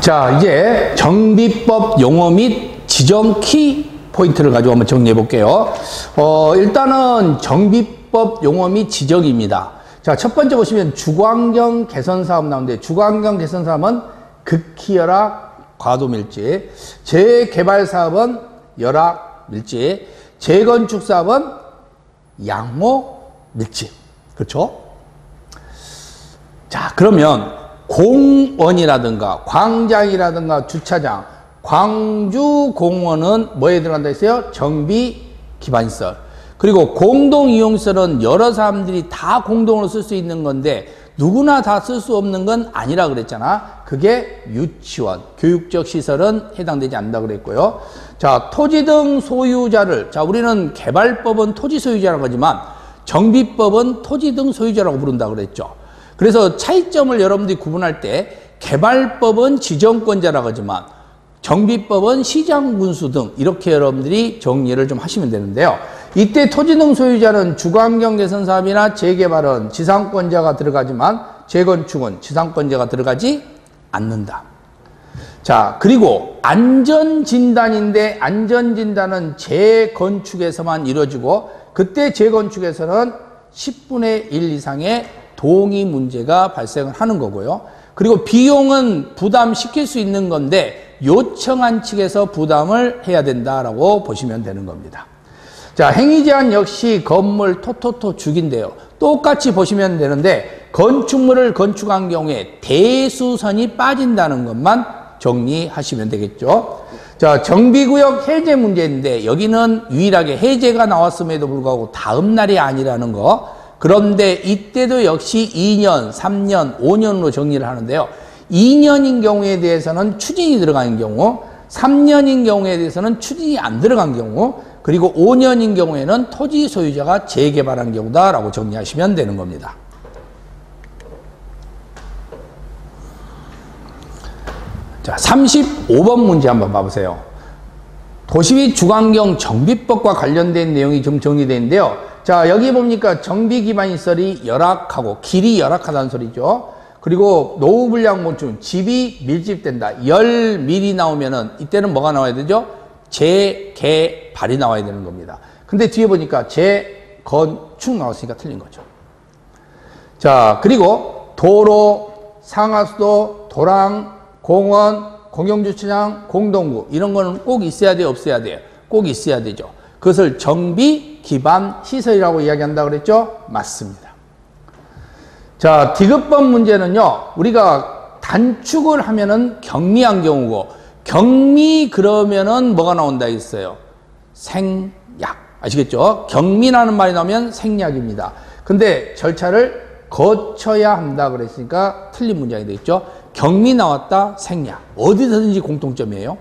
자, 이제 정비법 용어 및 지정 키 포인트를 가지고 한번 정리해 볼게요. 일단은 정비법 용어 및 지정입니다. 자, 첫 번째 보시면 주거환경 개선 사업 나오는데, 주거환경 개선 사업은 극히 열악 과도밀집, 재개발 사업은 열악 밀집, 재건축 사업은 양호 밀집. 그렇죠? 자, 그러면 공원이라든가 광장이라든가 주차장, 광주공원은 뭐에 들어간다 했어요? 정비 기반시설. 그리고 공동이용시설은 여러 사람들이 다 공동으로 쓸 수 있는 건데 누구나 다 쓸 수 없는 건 아니라 그랬잖아. 그게 유치원, 교육적 시설은 해당되지 않는다 그랬고요. 자, 토지 등 소유자를, 자, 우리는 개발법은 토지 소유자라고 하지만 정비법은 토지 등 소유자라고 부른다 그랬죠. 그래서 차이점을 여러분들이 구분할 때 개발법은 지정권자라고 하지만 정비법은 시장 군수 등 이렇게 여러분들이 정리를 좀 하시면 되는데요. 이때 토지 등 소유자는 주거환경 개선 사업이나 재개발은 지상권자가 들어가지만 재건축은 지상권자가 들어가지 않는다. 자, 그리고 안전진단인데 안전진단은 재건축에서만 이루어지고 그때 재건축에서는 10분의 1 이상의 동의 문제가 발생을 하는 거고요. 그리고 비용은 부담시킬 수 있는 건데 요청한 측에서 부담을 해야 된다라고 보시면 되는 겁니다. 자, 행위제한 역시 건물 토토토 죽인데요. 똑같이 보시면 되는데 건축물을 건축한 경우에 대수선이 빠진다는 것만 정리하시면 되겠죠. 자, 정비구역 해제 문제인데 여기는 유일하게 해제가 나왔음에도 불구하고 다음 날이 아니라는 거. 그런데 이때도 역시 2년, 3년, 5년으로 정리를 하는데요. 2년인 경우에 대해서는 추진이 들어가는 경우, 3년인 경우에 대해서는 추진이 안 들어간 경우, 그리고 5년인 경우에는 토지 소유자가 재개발한 경우다라고 정리하시면 되는 겁니다. 자, 35번 문제 한번 봐보세요. 도시 및 주거환경 정비법과 관련된 내용이 좀 정리되어 있는데요. 자, 여기 보니까 정비 기반 시설이 열악하고 길이 열악하다는 소리죠. 그리고 노후 불량 곤충, 집이 밀집된다. 10밀이 나오면은 이때는 뭐가 나와야 되죠? 재개발이 나와야 되는 겁니다. 근데 뒤에 보니까 재건축 나왔으니까 틀린 거죠. 자, 그리고 도로, 상하수도, 도랑, 공원, 공영주차장, 공동구 이런 거는 꼭 있어야 돼요? 없어야 돼요? 꼭 있어야 되죠. 그것을 정비 기반 시설이라고 이야기한다고 그랬죠? 맞습니다. 자, 디귿번 문제는요, 우리가 단축을 하면은 경미한 경우고, 경미 그러면은 뭐가 나온다 했어요? 생략. 아시겠죠? 경미라는 말이 나오면 생략입니다. 근데 절차를 거쳐야 한다 그랬으니까 틀린 문장이 되겠죠? 경미 나왔다, 생략. 어디서든지 공통점이에요.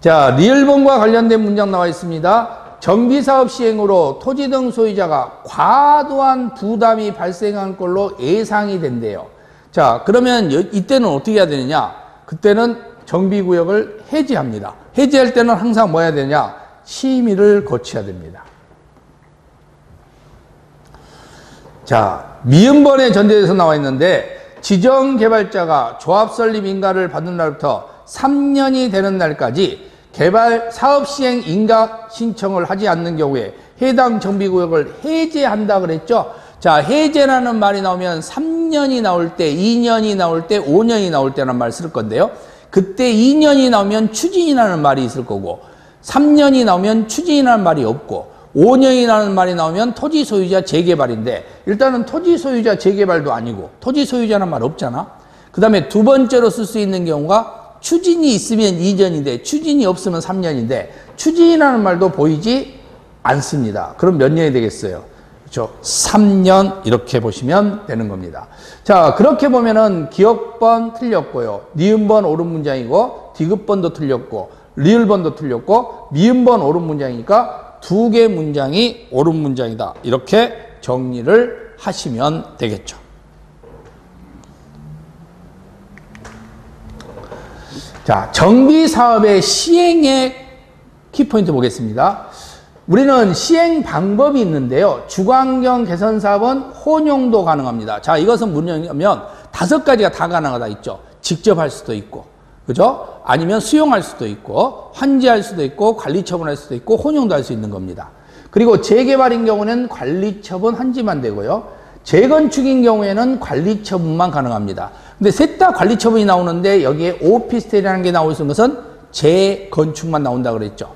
자, 리을본과 관련된 문장 나와 있습니다. 정비사업 시행으로 토지 등 소유자가 과도한 부담이 발생한 걸로 예상이 된대요. 자, 그러면 이때는 어떻게 해야 되느냐? 그때는 정비구역을 해제합니다. 해제할 때는 항상 뭐 해야 되냐? 심의를 거쳐야 됩니다. 자, 미음번에 전제돼서 나와 있는데 지정개발자가 조합 설립 인가를 받는 날부터 3년이 되는 날까지 개발 사업 시행 인가 신청을 하지 않는 경우에 해당 정비구역을 해제한다 그랬죠. 자, 해제라는 말이 나오면 3년이 나올 때, 2년이 나올 때, 5년이 나올 때라는 말을 쓸 건데요. 그때 2년이 나오면 추진이라는 말이 있을 거고 3년이 나오면 추진이라는 말이 없고 5년이라는 말이 나오면 토지 소유자 재개발인데 일단은 토지 소유자 재개발도 아니고 토지 소유자라는 말 없잖아. 그 다음에 두 번째로 쓸 수 있는 경우가 추진이 있으면 2년인데 추진이 없으면 3년인데 추진이라는 말도 보이지 않습니다. 그럼 몇 년이 되겠어요? 그렇죠? 3년 이렇게 보시면 되는 겁니다. 자, 그렇게 보면은 기역번 틀렸고요. 니은번 옳은 문장이고 디귿번도 틀렸고 리을번도 틀렸고 미음번 옳은 문장이니까 두 개 문장이 옳은 문장이다. 이렇게 정리를 하시면 되겠죠. 자, 정비사업의 시행의 키포인트 보겠습니다. 우리는 시행 방법이 있는데요. 주거환경 개선 사업은 혼용도 가능합니다. 자, 이것은 뭐냐면 5가지가 다 가능하다 있죠. 직접 할 수도 있고, 그죠? 아니면 수용할 수도 있고, 환지할 수도 있고, 관리 처분할 수도 있고, 혼용도 할 수 있는 겁니다. 그리고 재개발인 경우는 관리 처분 환지만 되고요. 재건축인 경우에는 관리 처분만 가능합니다. 근데 셋 다 관리 처분이 나오는데 여기에 오피스텔이라는 게 나올 수 있는 것은 재건축만 나온다 그랬죠.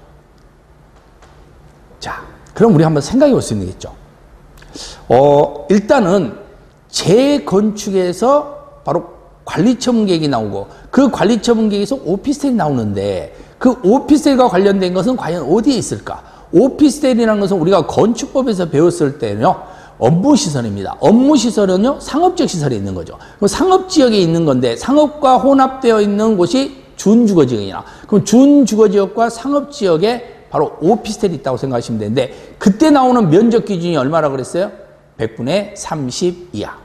자, 그럼 우리 한번 생각해 볼 수 있는 게 있죠. 일단은 재건축에서 바로 관리처분 계획이 나오고 그 관리처분 계획에서 오피스텔이 나오는데 그 오피스텔과 관련된 것은 과연 어디에 있을까? 오피스텔이라는 것은 우리가 건축법에서 배웠을 때는요, 업무시설입니다. 업무시설은요, 상업적 시설에 있는 거죠. 그럼 상업지역에 있는 건데 상업과 혼합되어 있는 곳이 준주거지역이나, 그럼 준주거지역과 상업지역에 바로 오피스텔이 있다고 생각하시면 되는데, 그때 나오는 면적 기준이 얼마라 그랬어요? 100분의 30 이하.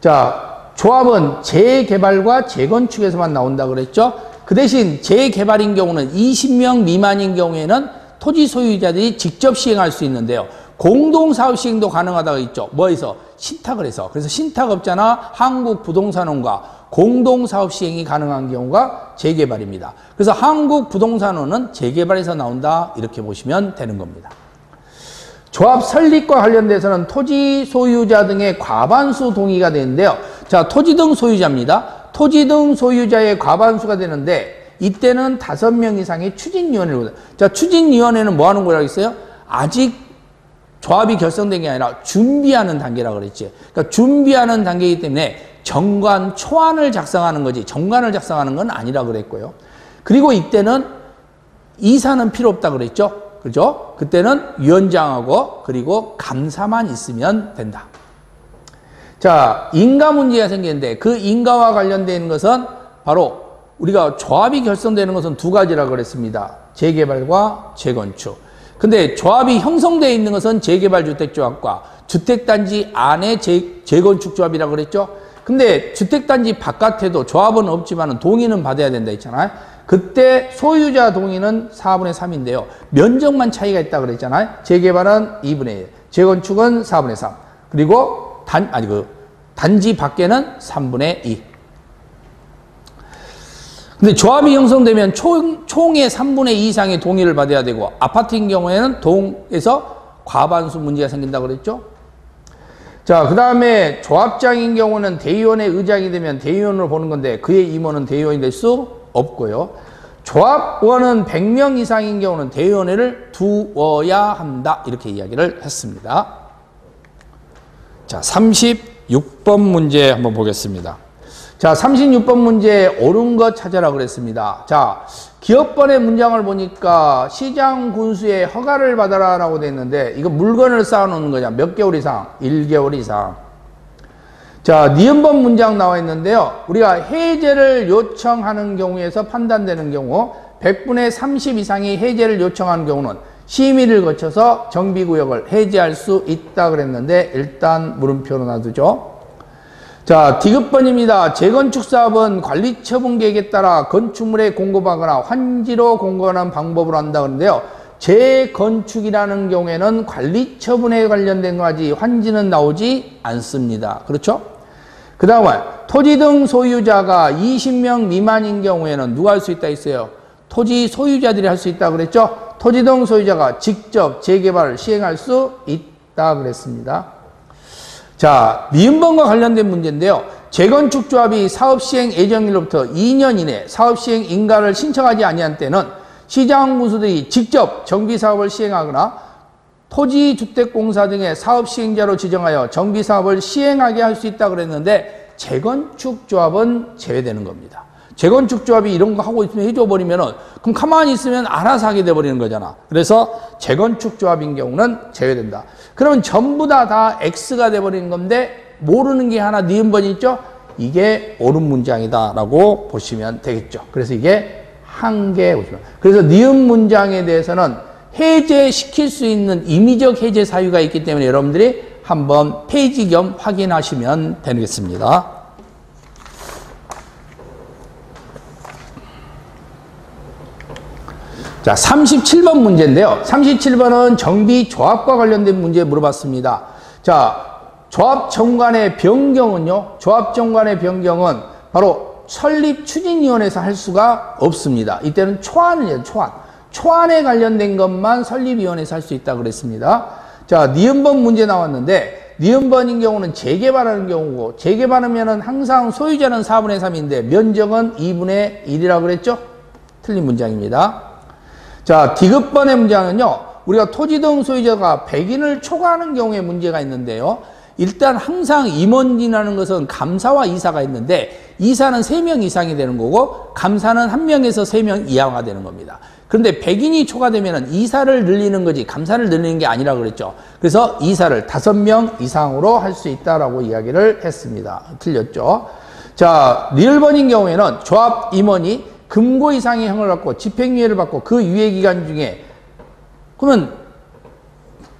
자, 조합은 재개발과 재건축에서만 나온다 그랬죠? 그 대신 재개발인 경우는 20명 미만인 경우에는 토지 소유자들이 직접 시행할 수 있는데요. 공동사업 시행도 가능하다고 있죠. 뭐해서? 신탁을 해서. 그래서 신탁업자나 한국부동산원과 공동사업 시행이 가능한 경우가 재개발입니다. 그래서 한국부동산원은 재개발에서 나온다, 이렇게 보시면 되는 겁니다. 조합 설립과 관련돼서는 토지 소유자 등의 과반수 동의가 되는데요. 자, 토지 등 소유자입니다. 토지 등 소유자의 과반수가 되는데 이때는 5명 이상의 추진위원회를. 자, 추진위원회는 뭐 하는 거라고 했어요? 아직 조합이 결성된 게 아니라 준비하는 단계라고 그랬지. 그러니까 준비하는 단계이기 때문에 정관 초안을 작성하는 거지 정관을 작성하는 건 아니라 그랬고요. 그리고 이때는 이사는 필요 없다 그랬죠. 그죠? 그때는 위원장하고 그리고 감사만 있으면 된다. 자, 인가 문제가 생기는데 그 인가와 관련된 것은 바로 우리가 조합이 결성되는 것은 두 가지라고 그랬습니다. 재개발과 재건축. 근데 조합이 형성되어 있는 것은 재개발주택조합과 주택단지 안에 재건축조합이라고 그랬죠. 근데 주택단지 바깥에도 조합은 없지만 동의는 받아야 된다 했잖아요. 그때 소유자 동의는 4분의 3인데요. 면적만 차이가 있다 그랬잖아요. 재개발은 2분의 1, 재건축은 4분의 3. 그리고 단지 밖에는 3분의 2. 근데 조합이 형성되면 총의 3분의 2 이상의 동의를 받아야 되고, 아파트인 경우에는 동에서 과반수 문제가 생긴다고 그랬죠. 자, 그 다음에 조합장인 경우는 대의원의 의장이 되면 대의원으로 보는 건데 그의 임원은 대의원이 될 수 없고요. 조합원은 100명 이상인 경우는 대의원회를 두어야 한다, 이렇게 이야기를 했습니다. 자, 36번 문제 한번 보겠습니다. 자, 36번 문제 옳은 것 찾아라 그랬습니다. 자, 기업번의 문장을 보니까 시장 군수의 허가를 받아라 라고 돼 있는데 이거 물건을 쌓아놓는 거냐? 몇 개월 이상? 1개월 이상. 자, 니은번 문장 나와 있는데요. 우리가 해제를 요청하는 경우에서 판단되는 경우 100분의 30 이상의 해제를 요청하는 경우는 심의를 거쳐서 정비구역을 해제할 수 있다 그랬는데 일단 물음표로 놔두죠. 자, 디귿번입니다. 재건축 사업은 관리처분 계획에 따라 건축물에 공급하거나 환지로 공급하는 방법으로 한다 그러는데요. 재건축이라는 경우에는 관리처분에 관련된 거지 환지는 나오지 않습니다. 그렇죠? 그 다음에 토지 등 소유자가 20명 미만인 경우에는 누가 할 수 있다 했어요? 토지 소유자들이 할 수 있다 그랬죠? 토지 등 소유자가 직접 재개발을 시행할 수 있다 그랬습니다. 자, 니은번과 관련된 문제인데요. 재건축조합이 사업시행 예정일로부터 2년 이내 사업시행 인가를 신청하지 아니한 때는 시장군수들이 직접 정비사업을 시행하거나 토지주택공사 등의 사업시행자로 지정하여 정비사업을 시행하게 할 수 있다고 그랬는데 재건축조합은 제외되는 겁니다. 재건축조합이 이런 거 하고 있으면 해줘버리면은 그럼 가만히 있으면 알아서 하게 돼버리는 거잖아. 그래서 재건축조합인 경우는 제외된다. 그러면 전부 다 X가 돼버리는 건데 모르는 게 하나 니은번이 있죠? 이게 옳은 문장이다 라고 보시면 되겠죠. 그래서 이게 한 개 보시면. 그래서 니은 문장에 대해서는 해제시킬 수 있는 임의적 해제 사유가 있기 때문에 여러분들이 한번 페이지 겸 확인하시면 되겠습니다. 자, 37번 문제인데요. 37번은 정비조합과 관련된 문제 물어봤습니다. 자, 조합정관의 변경은요. 조합정관의 변경은 바로 설립추진위원회에서 할 수가 없습니다. 이때는 초안을 해요. 초안에 관련된 것만 설립위원회에서 할 수 있다고 그랬습니다. 자, 니은번 문제 나왔는데 니은번인 경우는 재개발하는 경우고 재개발하면은 항상 소유자는 4분의 3인데 면적은 2분의 1이라고 그랬죠? 틀린 문장입니다. 자, 디귿번의 문장은요. 우리가 토지 등 소유자가 100인을 초과하는 경우에 문제가 있는데요. 일단 항상 임원진이라는 것은 감사와 이사가 있는데 이사는 3명 이상이 되는 거고 감사는 1명에서 3명 이하가 되는 겁니다. 그런데 100인이 초과되면 이사를 늘리는 거지 감사를 늘리는 게 아니라고 그랬죠. 그래서 이사를 5명 이상으로 할 수 있다라고 이야기를 했습니다. 틀렸죠. 자, 리을번인 경우에는 조합 임원이 금고 이상의 형을 받고 집행유예를 받고 그 유예 기간 중에 그러면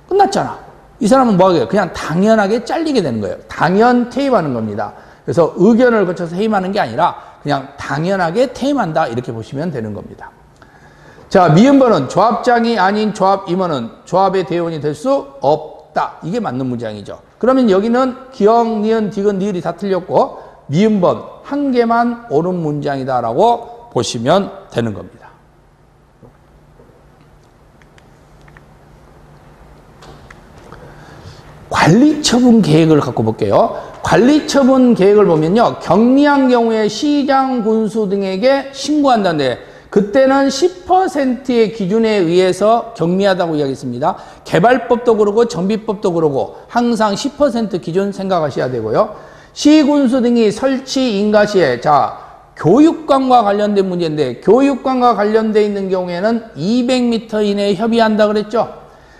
끝났잖아. 이 사람은 뭐 하게요? 그냥 당연하게 잘리게 되는 거예요. 당연 퇴임하는 겁니다. 그래서 의견을 거쳐서 해임하는 게 아니라 그냥 당연하게 퇴임한다 이렇게 보시면 되는 겁니다. 자, 미음번은 조합장이 아닌 조합 임원은 조합의 대원이 될 수 없다. 이게 맞는 문장이죠. 그러면 여기는 기역, 니은, 디귿, 리을이 다 틀렸고 미음번 한 개만 옳은 문장이다라고 보시면 되는 겁니다. 관리처분 계획을 갖고 볼게요. 관리처분 계획을 보면요. 경미한 경우에 시장, 군수 등에게 신고한다는데 그때는 10%의 기준에 의해서 경미하다고 이야기했습니다. 개발법도 그러고 정비법도 그러고 항상 10% 기준 생각하셔야 되고요. 시군수 등이 설치 인가 시에 자 교육관과 관련된 문제인데 교육관과 관련돼 있는 경우에는 200m 이내에 협의한다 그랬죠.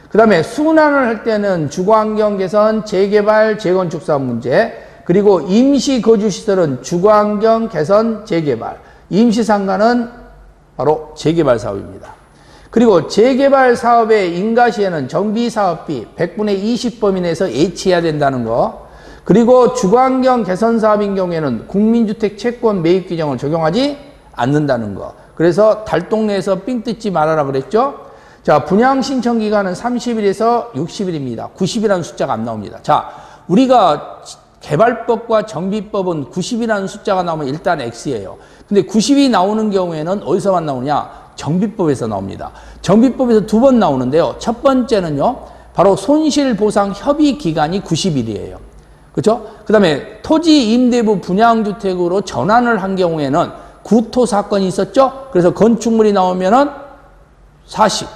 그 다음에 순환을 할 때는 주거환경 개선, 재개발, 재건축 사업 문제 그리고 임시거주시설은 주거환경 개선, 재개발 임시상가는 바로 재개발 사업입니다. 그리고 재개발 사업의 인가 시에는 정비사업비 100분의 20 범위 내에서 예치해야 된다는 거 그리고 주거환경 개선 사업인 경우에는 국민주택 채권 매입 규정을 적용하지 않는다는 거 그래서 달동네에서 삥 뜯지 말아라 그랬죠. 자, 분양 신청 기간은 30일에서 60일입니다. 90이라는 숫자가 안 나옵니다. 자, 우리가 개발법과 정비법은 90이라는 숫자가 나오면 일단 X예요. 근데 90이 나오는 경우에는 어디서만 나오냐? 정비법에서 나옵니다. 정비법에서 2번 나오는데요. 첫 번째는요. 바로 손실보상 협의 기간이 90일이에요. 그렇죠? 그 다음에 토지 임대부 분양주택으로 전환을 한 경우에는 구토 사건이 있었죠? 그래서 건축물이 나오면은 40.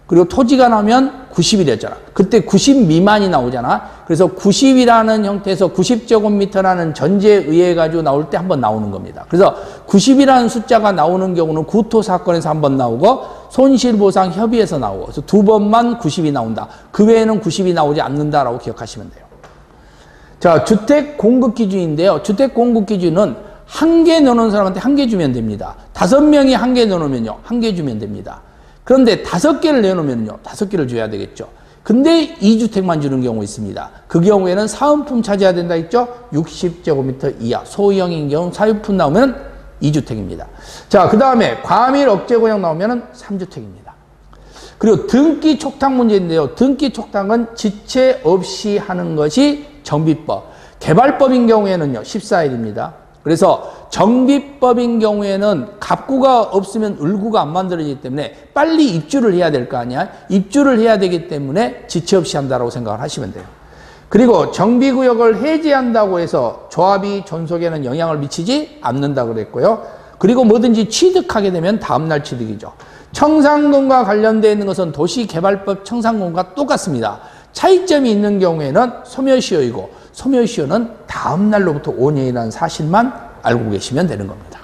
그리고 토지가 나오면 90이랬잖아. 그때 90 미만이 나오잖아. 그래서 90이라는 형태에서 90제곱미터라는 전제에 의해 가지고 나올 때 한번 나오는 겁니다. 그래서 90이라는 숫자가 나오는 경우는 구토 사건에서 한번 나오고 손실보상 협의에서 나오고 그래서 2번만 90이 나온다. 그 외에는 90이 나오지 않는다라고 기억하시면 돼요. 자, 주택 공급 기준인데요. 주택 공급 기준은 1개 넣는 사람한테 1개 주면 됩니다. 5명이 1개 넣으면요. 1개 주면 됩니다. 그런데 5개를 내놓으면요. 5개를 줘야 되겠죠. 근데 2주택만 주는 경우 있습니다. 그 경우에는 사은품 차지해야 된다 했죠. 60제곱미터 이하 소형인 경우 사유품 나오면 2주택입니다. 자, 그 다음에 과밀 억제고용 나오면 3주택입니다. 그리고 등기 촉탁 문제인데요. 등기 촉탁은 지체 없이 하는 것이 정비법. 개발법인 경우에는요. 14일입니다. 그래서 정비법인 경우에는 갑구가 없으면 을구가 안 만들어지기 때문에 빨리 입주를 해야 될 거 아니야. 입주를 해야 되기 때문에 지체 없이 한다고 생각을 하시면 돼요. 그리고 정비구역을 해제한다고 해서 조합이 존속에는 영향을 미치지 않는다고 그랬고요. 그리고 뭐든지 취득하게 되면 다음날 취득이죠. 청산권과 관련되어 있는 것은 도시개발법 청산권과 똑같습니다. 차이점이 있는 경우에는 소멸시효이고 소멸시효는 다음 날로부터 5년이라는 사실만 알고 계시면 되는 겁니다.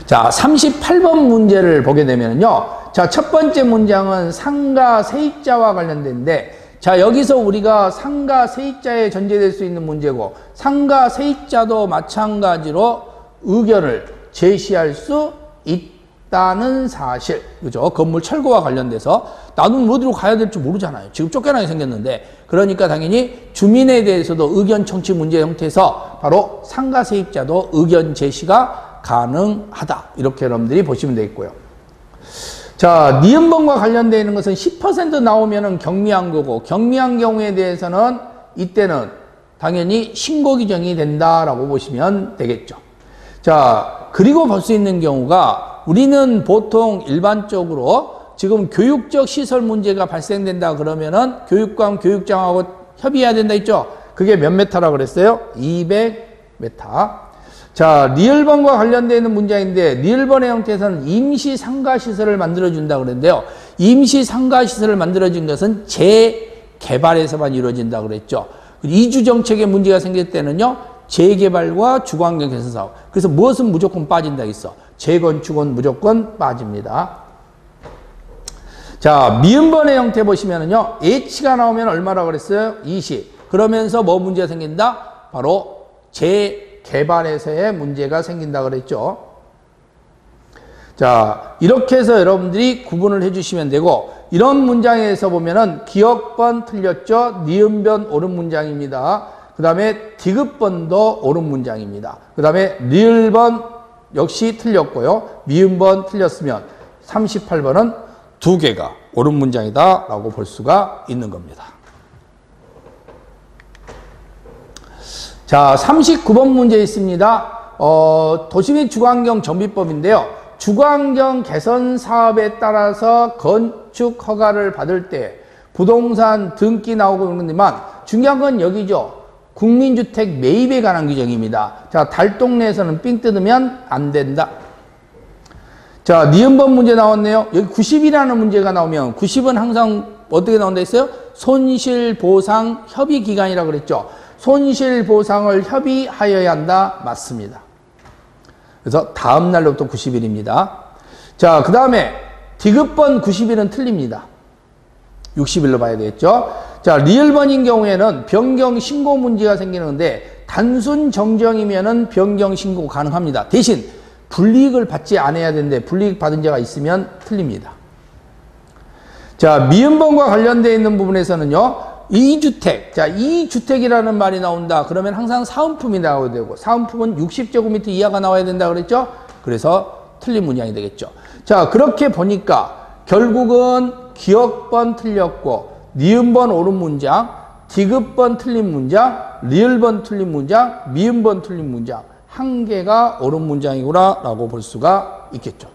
자, 38번 문제를 보게 되면요. 자, 첫 번째 문장은 상가 세입자와 관련된데 자, 여기서 우리가 상가 세입자에 전제될 수 있는 문제고 상가 세입자도 마찬가지로 의견을 제시할 수 있다는 사실. 그죠? 건물 철거와 관련돼서 나는 어디로 가야 될지 모르잖아요. 지금 쫓겨나게 생겼는데 그러니까 당연히 주민에 대해서도 의견 청취 문제 형태에서 바로 상가 세입자도 의견 제시가 가능하다. 이렇게 여러분들이 보시면 되겠고요. 자, 니은번과 관련되어 있는 것은 10% 나오면은 경미한 거고 경미한 경우에 대해서는 이때는 당연히 신고 규정이 된다라고 보시면 되겠죠. 자, 그리고 볼 수 있는 경우가 우리는 보통 일반적으로 지금 교육적 시설 문제가 발생된다 그러면은 교육감, 교육장하고 협의해야 된다 했죠. 그게 몇 메타라고 그랬어요? 200m. 자, 리을번과 관련되어 있는 문장인데 리을번의 형태에서는 임시 상가시설을 만들어준다 그랬는데요. 임시 상가시설을 만들어준 것은 재개발에서만 이루어진다 그랬죠. 이주 정책에 문제가 생길 때는요. 재개발과 주거환경 개선 사업. 그래서 무엇은 무조건 빠진다 했어. 재건축은 무조건 빠집니다. 자, 미음번의 형태 보시면은요. H가 나오면 얼마라고 그랬어요? 20. 그러면서 뭐 문제가 생긴다? 바로 재개발에서의 문제가 생긴다 그랬죠. 자, 이렇게 해서 여러분들이 구분을 해주시면 되고, 이런 문장에서 보면은 기역번 틀렸죠? 니은번 옳은 문장입니다. 그 다음에 디귿번도 옳은 문장입니다. 그 다음에 리을번 역시 틀렸고요. 미음번 틀렸으면 38번은 두 개가 옳은 문장이다 라고 볼 수가 있는 겁니다. 자, 39번 문제 있습니다. 도시및 주거환경 정비법인데요. 주거환경 개선 사업에 따라서 건축 허가를 받을 때 부동산 등기 나오고 있는데만 중요한 건 여기죠. 국민주택 매입에 관한 규정입니다. 자, 달동네에서는 삥 뜯으면 안 된다. 자, 니은번 문제 나왔네요. 여기 90이라는 문제가 나오면 90은 항상 어떻게 나온다 했어요? 손실보상 협의기간이라고 그랬죠. 손실보상을 협의하여야 한다. 맞습니다. 그래서 다음 날로부터 90일입니다. 자, 그 다음에 디귿번 90일은 틀립니다. 60일로 봐야 되겠죠. 자, 리을번인 경우에는 변경 신고 문제가 생기는데 단순 정정이면은 변경 신고 가능합니다. 대신 불이익을 받지 않아야 되는데 불이익 받은 자가 있으면 틀립니다. 자, 미음번과 관련되어 있는 부분에서는요. 2주택. 자, 2주택이라는 말이 나온다. 그러면 항상 사은품이 나와야 되고 사은품은 60제곱미터 이하가 나와야 된다 그랬죠? 그래서 틀린 문장이 되겠죠. 자, 그렇게 보니까 결국은 기역번 틀렸고 니은번 옳은 문장, 디귿번 틀린 문장, 리을번 틀린 문장, 미음번 틀린 문장 한 개가 옳은 문장이구나 라고 볼 수가 있겠죠.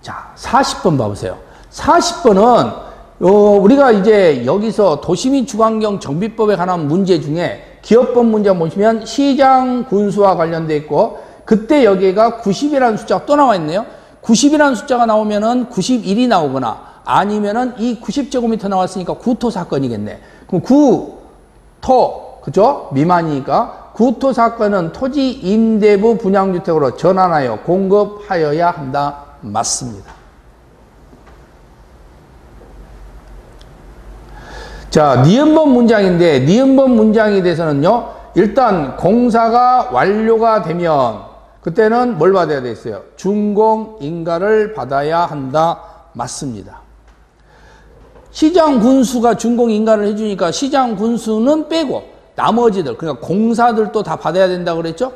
자, 40번 봐보세요. 40번은 우리가 이제 여기서 도시및 주거환경 정비법에 관한 문제 중에 기업번 문제 보시면 시장 군수와 관련되어 있고 그때 여기가 90이라는 숫자가 또 나와 있네요. 90이라는 숫자가 나오면은 91이 나오거나 아니면은 이 90제곱미터 나왔으니까 구토 사건이겠네. 그럼 구토, 그죠? 미만이니까 구토 사건은 토지 임대부 분양주택으로 전환하여 공급하여야 한다. 맞습니다. 자, 니은번 문장인데 니은번 문장에 대해서는요. 일단 공사가 완료가 되면 그때는 뭘 받아야 되겠어요? 준공인가를 받아야 한다. 맞습니다. 시장 군수가 준공인가를 해주니까 시장 군수는 빼고 나머지들 그러니까 공사들도 다 받아야 된다고 그랬죠?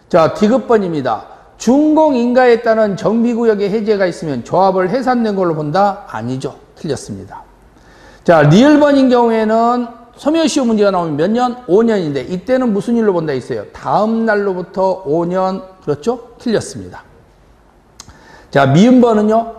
자, 디귿번입니다. 준공인가에 따른 정비구역의 해제가 있으면 조합을 해산된 걸로 본다? 아니죠. 틀렸습니다. 자, 리을번인 경우에는 소멸시효 문제가 나오면 몇 년? 5년인데 이때는 무슨 일로 본다 했어요? 다음 날로부터 5년. 그렇죠? 틀렸습니다. 자, 미음번은요.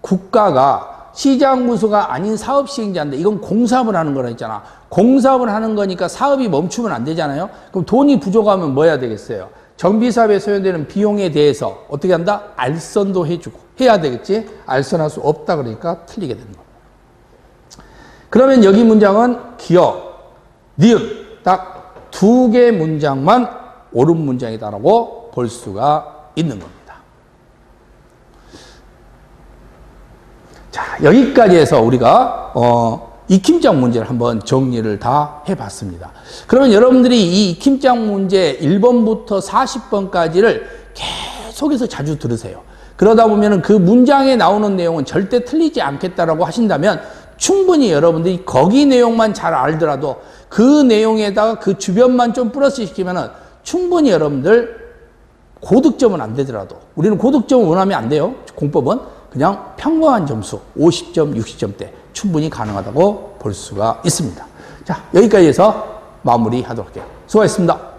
국가가 시장 군수가 아닌 사업 시행자인데 이건 공사업을 하는 거라 했잖아. 공사업을 하는 거니까 사업이 멈추면 안 되잖아요. 그럼 돈이 부족하면 뭐 해야 되겠어요? 정비사업에 소요되는 비용에 대해서 어떻게 한다? 알선도 해주고 해야 되겠지? 알선할 수 없다 그러니까 틀리게 되는 겁니다. 그러면 여기 문장은 기역, 니은 딱 두 개 문장만 옳은 문장이다라고 볼 수가 있는 겁니다. 자, 여기까지 해서 우리가 익힘장 문제를 한번 정리를 다 해봤습니다. 그러면 여러분들이 이 익힘장 문제 1번부터 40번까지를 계속해서 자주 들으세요. 그러다 보면 그 문장에 나오는 내용은 절대 틀리지 않겠다라고 하신다면 충분히 여러분들이 거기 내용만 잘 알더라도 그 내용에다가 그 주변만 좀 플러스 시키면은 충분히 여러분들 고득점은 안 되더라도 우리는 고득점을 원하면 안 돼요. 공법은 그냥 평범한 점수 50점, 60점대 충분히 충분히 가능하다고 볼 수가 있습니다. 자, 여기까지 해서 마무리하도록 할게요. 수고하셨습니다.